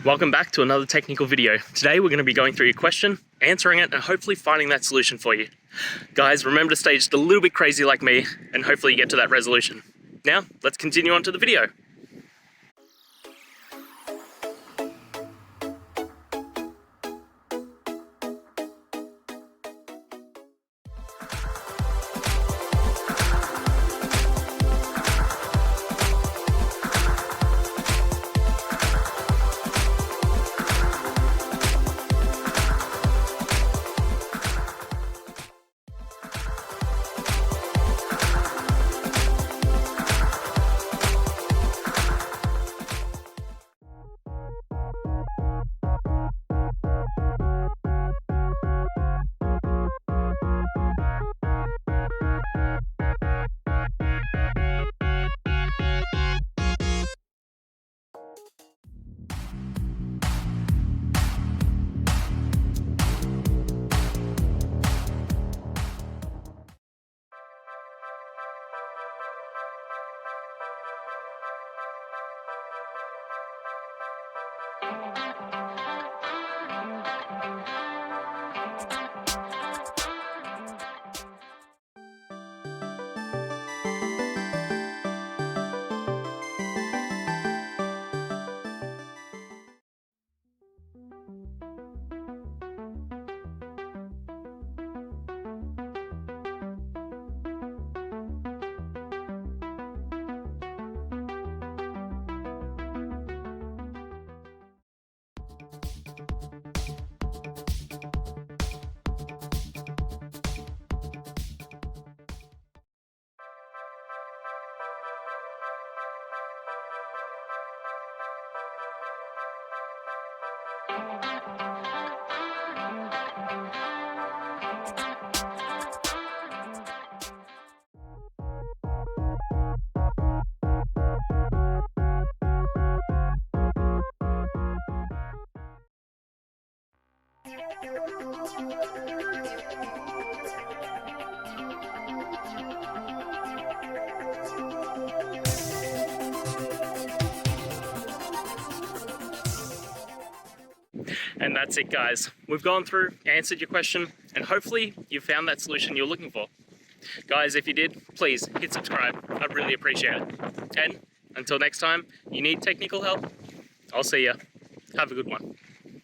Welcome back to another technical video. Today we're going to be going through your question, answering it, and hopefully finding that solution for you. Guys, remember to stay just a little bit crazy like me, and hopefully you get to that resolution. Now, let's continue on to the video. And that's it, guys. We've gone through, answered your question, and hopefully you found that solution you're looking for. Guys, if you did, please hit subscribe. I'd really appreciate it. And until next time, you need technical help, I'll see ya. Have a good one.